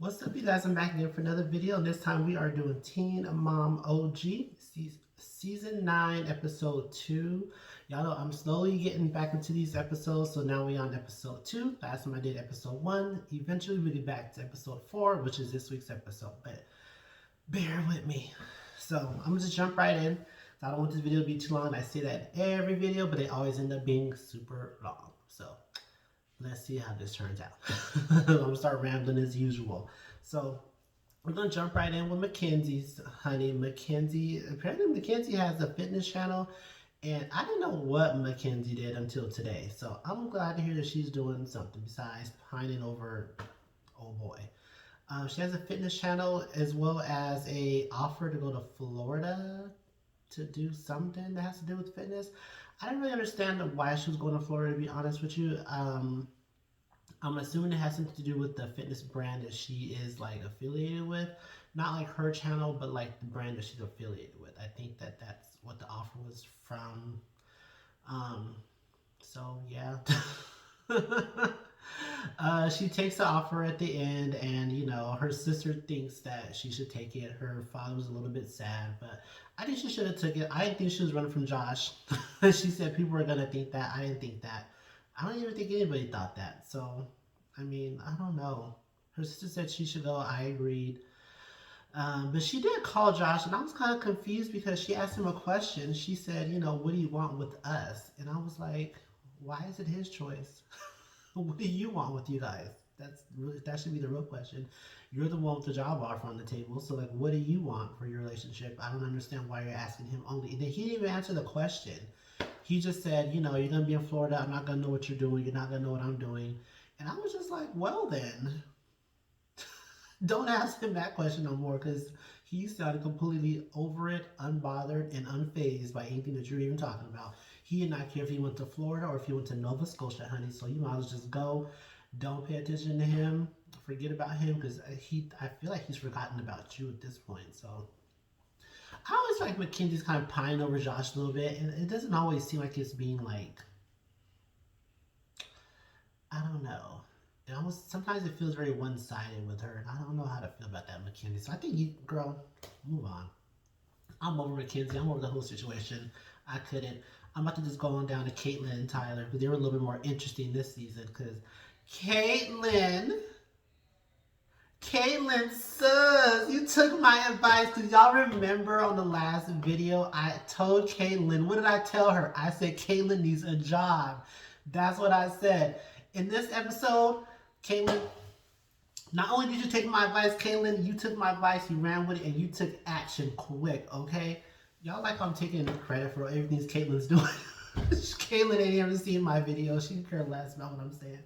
What's up, you guys? I'm back again for another video. And this time we are doing Teen Mom OG, Season 9, Episode 2. Y'all know I'm slowly getting back into these episodes, so now we're on Episode 2. Last time I did Episode 1. Eventually we'll get back to Episode 4, which is this week's episode. But bear with me. So I'm going to just jump right in. I don't want this video to be too long. I say that in every video, but they always end up being super long. So let's see how this turns out. I'm gonna start rambling as usual. So we're gonna jump right in with Mackenzie's honey. Apparently Mackenzie has a fitness channel, and I didn't know what Mackenzie did until today. So I'm glad to hear that she's doing something besides pining over oh boy. She has a fitness channel as well as a offer to go to Florida to do something that has to do with fitness. I didn't really understand why she was going to Florida, to be honest with you. I'm assuming it has something to do with the fitness brand that she is like affiliated with. Not like her channel, but like the brand that she's affiliated with. I think that that's what the offer was from. Um, so yeah. She takes the offer at the end, and her sister thinks that she should take it. Her father was a little bit sad, but I think she should have took it. I didn't think she was running from Josh. She said people were gonna think that. I didn't think that. I don't even think anybody thought that. So, I mean, I don't know. Her sister said she should go. I agreed. But she did call Josh, and I was kind of confused because she asked him a question. She said, what do you want with us? And I was like, why is it his choice? What do you want with you guys? That should be the real question. You're the one with the job offer on the table, so like, what do you want for your relationship? I don't understand why you're asking him only. And then he didn't even answer the question. He just said, you're gonna be in Florida. I'm not gonna know what you're doing. You're not gonna know what I'm doing. And I was just like, well then, don't ask him that question no more because he sounded completely over it, unbothered, and unfazed by anything that you're even talking about. He did not care if he went to Florida or if he went to Nova Scotia, honey. So you might as well just go. Don't pay attention to him. Forget about him because I feel like he's forgotten about you at this point. So I always feel like Mackenzie's kind of pining over Josh a little bit, and it doesn't always seem like it's being like, I don't know. It almost sometimes it feels very one sided with her, and I don't know how to feel about that, Mackenzie. So I think you, girl, move on. I'm over Mackenzie. I'm over the whole situation. I couldn't. I'm about to just go on down to Caitlyn and Tyler because they were a little bit more interesting this season. Because Caitlyn, Caitlyn sus, you took my advice. Because y'all remember on the last video, I told Caitlyn, what did I tell her? I said Caitlyn needs a job. That's what I said. In this episode, Caitlyn, not only did you take my advice, Caitlyn, you took my advice, you ran with it, and you took action quick, okay? Y'all like I'm taking credit for everything Caitlyn's doing. Caitlyn ain't ever seen my video. She can care less about what I'm saying.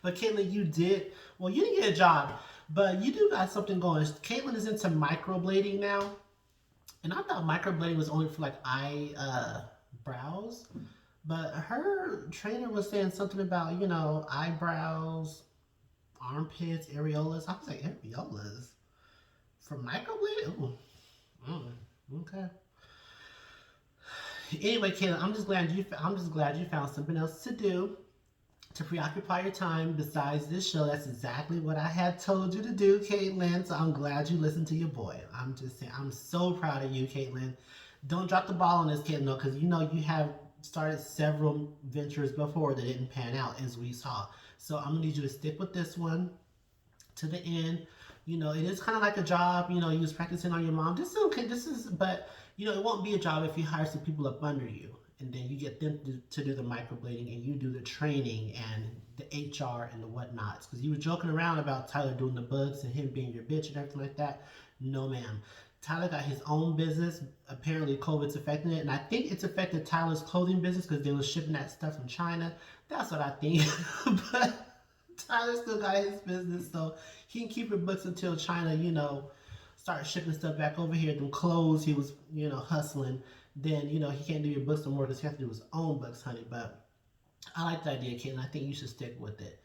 But Caitlyn, you did, well, you didn't get a job, but you do got something going. Caitlyn is into microblading now. And I thought microblading was only for like eyebrows. But her trainer was saying something about, eyebrows, armpits, areolas. I was like, areolas? For microblading? Ooh. Okay. Anyway, Kayla, I'm just glad you found something else to do to preoccupy your time besides this show. That's exactly what I had told you to do, Caitlyn. So I'm glad you listened to your boy. I'm just saying, I'm so proud of you, Caitlyn. Don't drop the ball on this, Caitlyn, though, because you have started several ventures before that didn't pan out, as we saw. So I'm gonna need you to stick with this one to the end. It is kind of like a job. You was practicing on your mom. This is okay. But it won't be a job if you hire some people up under you, and then you get them to do the microblading, and you do the training and the HR and the whatnots. Because you were joking around about Tyler doing the bugs and him being your bitch and everything like that. No, ma'am. Tyler got his own business. Apparently, COVID's affecting it, and I think it's affected Tyler's clothing business because they were shipping that stuff from China. That's what I think. But Tyler still got his business, so he can keep it books until China, start shipping stuff back over here. Them clothes he was, hustling. Then, he can't do your books no more because he has to do his own books, honey. But I like the idea, Caitlin. I think you should stick with it.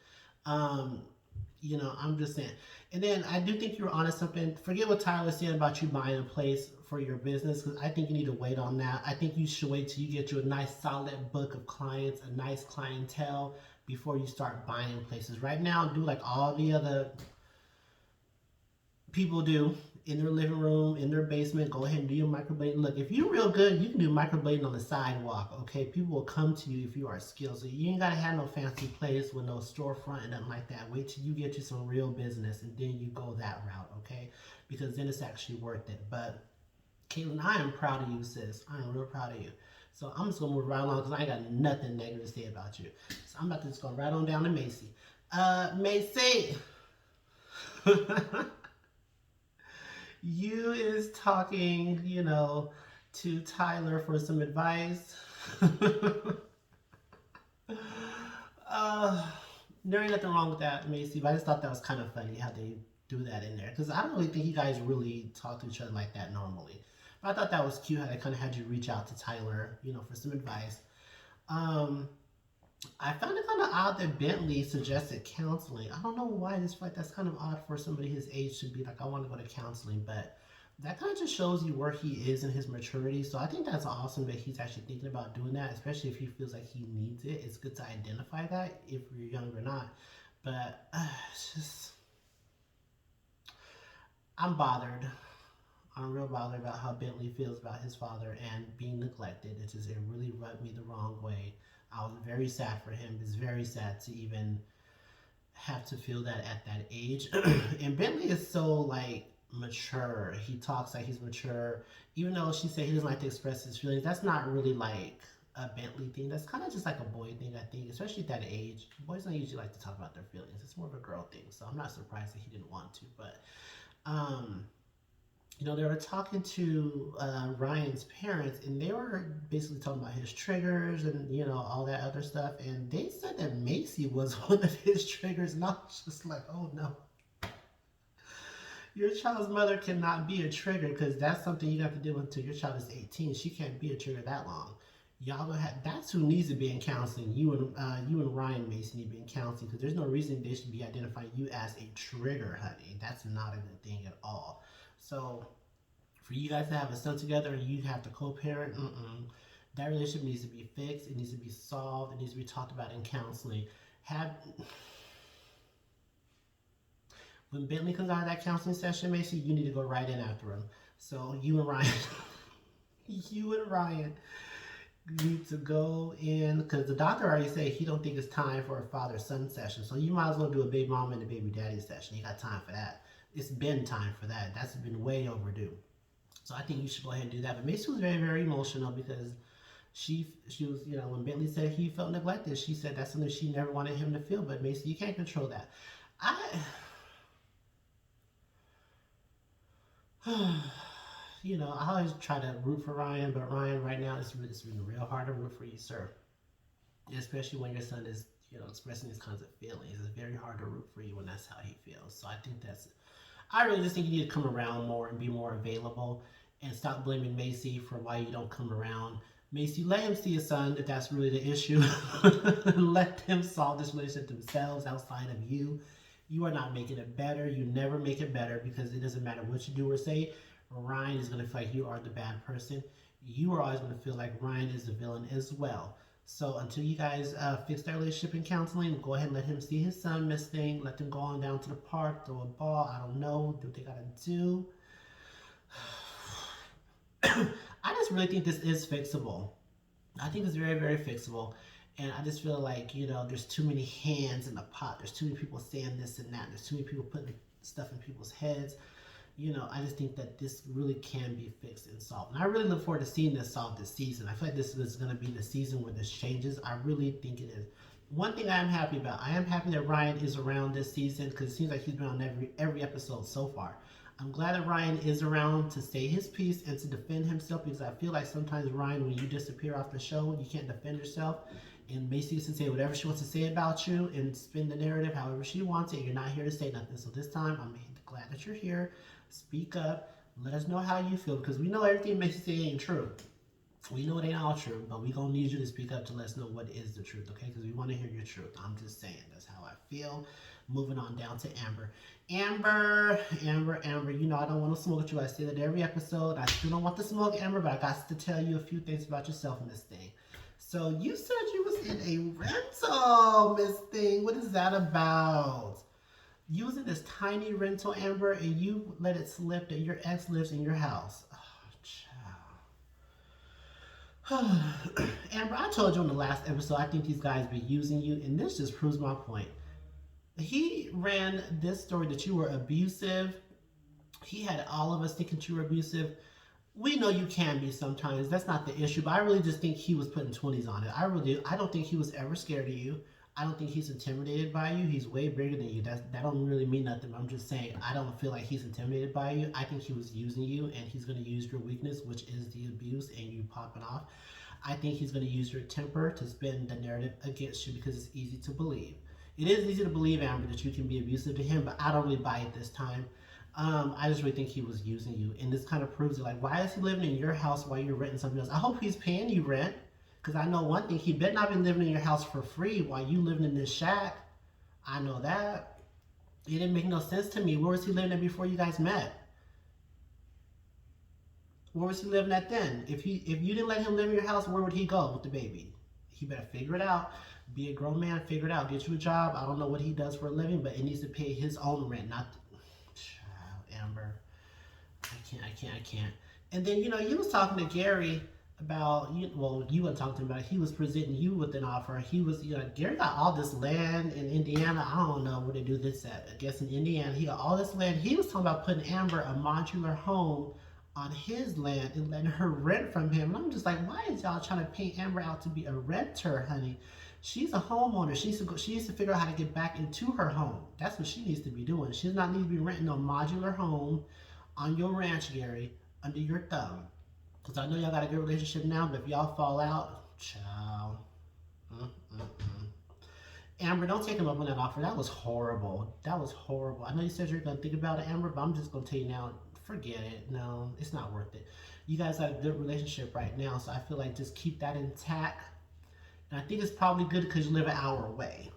Um, I'm just saying. And then I do think you were onto something. Forget what Tyler was saying about you buying a place for your business because I think you need to wait on that. I think you should wait till you get you a nice solid book of clients, a nice clientele before you start buying places. Right now, do like all the other people do in their living room, in their basement. Go ahead and do your microblading. Look, if you're real good, you can do microblading on the sidewalk, okay? People will come to you if you are skilled. So you ain't gotta have no fancy place with no storefront and nothing like that. Wait till you get you some real business and then you go that route, okay? Because then it's actually worth it. But Caitlin, I am proud of you, sis. I am real proud of you. So I'm just gonna move right along because I ain't got nothing negative to say about you. So I'm about to just go right on down to Macy. Macy. You is talking, to Tyler for some advice. uh, there ain't nothing wrong with that, Macy, but I just thought that was kind of funny how they do that in there. Because I don't really think you guys really talk to each other like that normally. But I thought that was cute how they kind of had you reach out to Tyler, for some advice. I found it kind of odd that Bentley suggested counseling. I don't know why. I just feel like that's kind of odd for somebody his age to be like, I want to go to counseling. But that kind of just shows you where he is in his maturity. So I think that's awesome that he's actually thinking about doing that, especially if he feels like he needs it. It's good to identify that if you're young or not. But it's just, I'm bothered. I'm real bothered about how Bentley feels about his father and being neglected. It really rubbed me the wrong way. I was very sad for him. It's very sad to even have to feel that at that age. And Bentley is so like mature. He talks like he's mature. Even though she said he doesn't like to express his feelings, that's not really like a Bentley thing. That's kind of just like a boy thing, I think, especially at that age. Boys don't usually like to talk about their feelings. It's more of a girl thing. So I'm not surprised that he didn't want to. But they were talking to Ryan's parents, and they were basically talking about his triggers and all that other stuff. And they said that Macy was one of his triggers, and I was just like, oh no, your child's mother cannot be a trigger because that's something you have to deal with until your child is 18. She can't be a trigger that long. Y'all gonna have, that's who needs to be in counseling. You and Ryan Macy need to be in counseling because there's no reason they should be identifying you as a trigger, honey. That's not a good thing at all. So for you guys to have a son together and you have to co-parent, that relationship needs to be fixed. It needs to be solved. It needs to be talked about in counseling. When Bentley comes out of that counseling session, Macy, you need to go right in after him. So you and Ryan, need to go in because the doctor already said he don't think it's time for a father-son session. So you might as well do a baby mom and a baby daddy session. You got time for that. It's been time for that. That's been way overdue. So I think you should go ahead and do that. But Macy was very, very emotional because she was, when Bentley said he felt neglected, she said that's something she never wanted him to feel. But Macy, you can't control that. I always try to root for Ryan, but Ryan, right now, it's been real hard to root for you, sir. Especially when your son is, expressing these kinds of feelings. It's very hard to root for you when that's how he feels. So I really just think you need to come around more and be more available and stop blaming Macy for why you don't come around. Macy, let him see his son if that's really the issue. Let them solve this relationship themselves outside of you. You are not making it better. You never make it better because it doesn't matter what you do or say. Ryan is going to feel like you are the bad person. You are always going to feel like Ryan is the villain as well. So until you guys fix that relationship in counseling, go ahead and let him see his son, Miss Thing. Let them go on down to the park, throw a ball. I don't know. Do what they got to do. I just really think this is fixable. I think it's very, very fixable. And I just feel like, there's too many hands in the pot. There's too many people saying this and that. There's too many people putting stuff in people's heads. I just think that this really can be fixed and solved. And I really look forward to seeing this solved this season. I feel like this is going to be the season where this changes. I really think it is. One thing I am happy about, I am happy that Ryan is around this season because it seems like he's been on every episode so far. I'm glad that Ryan is around to say his piece and to defend himself because I feel like sometimes, Ryan, when you disappear off the show, you can't defend yourself. And Macy used to say whatever she wants to say about you and spin the narrative however she wants it. You're not here to say nothing. So this time, I'm glad that you're here. Speak up. Let us know how you feel because we know everything Macy say ain't true. We know it ain't all true, but we gonna need you to speak up to let us know what is the truth, okay? Because we want to hear your truth. I'm just saying. That's how I feel. Moving on down to Amber. Amber, I don't want to smoke with you. I say that every episode. I still don't want to smoke, Amber, but I got to tell you a few things about yourself in this thing. So you said you was in a rental, Miss Thing. What is that about? You was in this tiny rental, Amber, and you let it slip that your ex lives in your house. Oh, child. Amber, I told you in the last episode, I think these guys be using you, and this just proves my point. He ran this story that you were abusive. He had all of us thinking you were abusive. We know you can be sometimes. That's not the issue. But I really just think he was putting 20s on it. I really do. I don't think he was ever scared of you. I don't think he's intimidated by you. He's way bigger than you. That don't really mean nothing. I'm just saying I don't feel like he's intimidated by you. I think he was using you, and he's going to use your weakness, which is the abuse and you popping off. I think he's going to use your temper to spin the narrative against you because it's easy to believe. It is easy to believe, Amber, that you can be abusive to him, but I don't really buy it this time. I just really think he was using you, and this kind of proves it. Like, why is he living in your house while you're renting something else? I hope he's paying you rent, because I know one thing: he better not be living in your house for free while you living in this shack. I know that. It didn't make no sense to me. Where was he living at before you guys met? Where was he living at then? If you didn't let him live in your house, where would he go with the baby? He better figure it out. Be a grown man, figure it out. Get you a job. I don't know what he does for a living, but it needs to pay his own rent, not Amber. I can't. And then, you was talking to Gary about, you weren't talking to him about it. He was presenting you with an offer. He was, Gary got all this land in Indiana. I don't know where they do this at. I guess in Indiana. He got all this land. He was talking about putting Amber a modular home on his land and letting her rent from him. And I'm just like, why is y'all trying to paint Amber out to be a renter, honey? She's a homeowner. She needs to figure out how to get back into her home. That's what she needs to be doing. She does not need to be renting a modular home on your ranch, Gary, under your thumb. Because I know y'all got a good relationship now, but if y'all fall out, ciao. Amber, don't take him up on that offer. That was horrible. That was horrible. I know you said you're going to think about it, Amber, but I'm just going to tell you now, forget it. No, it's not worth it. You guys have a good relationship right now, so I feel like just keep that intact. And I think it's probably good because you live an hour away.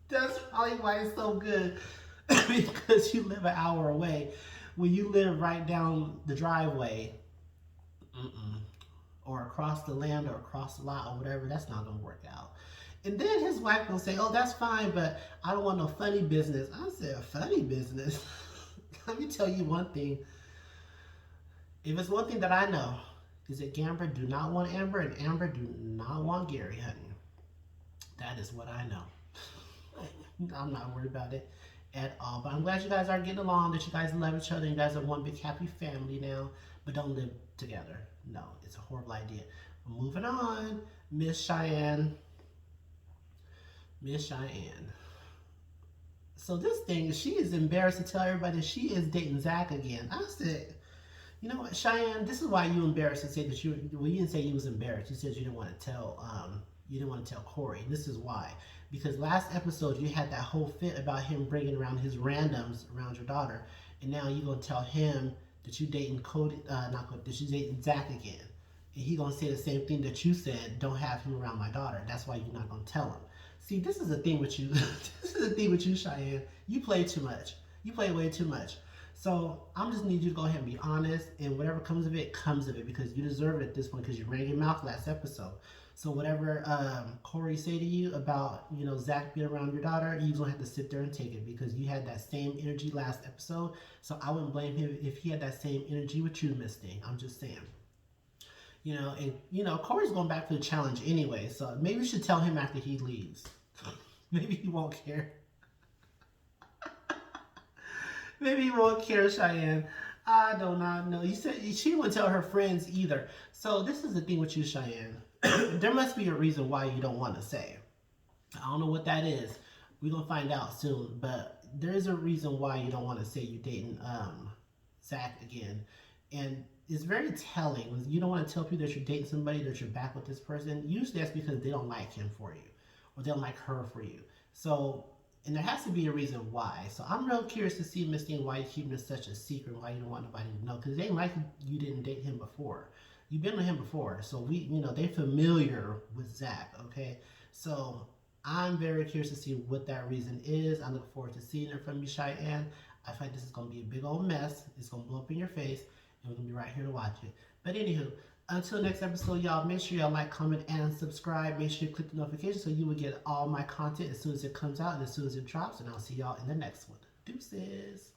That's probably why it's so good. Because you live an hour away. When you live right down the driveway, or across the land or across the lot or whatever, that's not going to work out. And then his wife will say, oh, that's fine, but I don't want no funny business. I said, funny business? Let me tell you one thing. If it's one thing that I know, is that Amber do not want Amber, and Amber do not want Gary, honey. That is what I know. I'm not worried about it at all. But I'm glad you guys are getting along, that you guys love each other, and you guys are one big happy family now, but don't live together. No, it's a horrible idea. Moving on, Miss Cheyenne. Miss Cheyenne. So this thing, she is embarrassed to tell everybody she is dating Zach again. I said, you know what, Cheyenne, this is why you embarrassed to say that you didn't say you was embarrassed. You said you didn't want to tell Corey. And this is why. Because last episode you had that whole fit about him bringing around his randoms around your daughter, and now you're gonna tell him that you dating Cody, that you dating Zach again, and he gonna say the same thing that you said. Don't have him around my daughter. That's why you're not gonna tell him. See, this is the thing with you. This is the thing with you, Cheyenne. You play too much. You play way too much. So I'm just need you to go ahead and be honest, and whatever comes of it, because you deserve it at this point, because you ran your mouth last episode. So whatever Corey say to you about, Zach being around your daughter, you don't have to sit there and take it, because you had that same energy last episode. So I wouldn't blame him if he had that same energy with you, Miss Thing. I'm just saying. Corey's going back for the challenge anyway, so maybe you should tell him after he leaves. Maybe he won't care. Maybe he won't care, Cheyenne. I do not know. You said she wouldn't tell her friends either. So this is the thing with you, Cheyenne. There must be a reason why you don't want to say. I don't know what that is. We're going to find out soon. But there is a reason why you don't want to say you're dating Zach again. And it's very telling. When you don't want to tell people that you're dating somebody, that you're back with this person. Usually that's because they don't like him for you. Or they don't like her for you. So... and there has to be a reason why. So I'm real curious to see, Miss Thing, why you're keeping it such a secret, why you don't want nobody to know. Because it ain't like you didn't date him before. You've been with him before. So they're familiar with Zach, okay? So I'm very curious to see what that reason is. I look forward to seeing it from you, Cheyenne. I feel like this is going to be a big old mess. It's going to blow up in your face. And we're going to be right here to watch it. But anywho, Until next episode, y'all, make sure y'all like, comment, and subscribe. Make sure you click the notification so you will get all my content as soon as it comes out and as soon as it drops. And I'll see y'all in the next one. Deuces.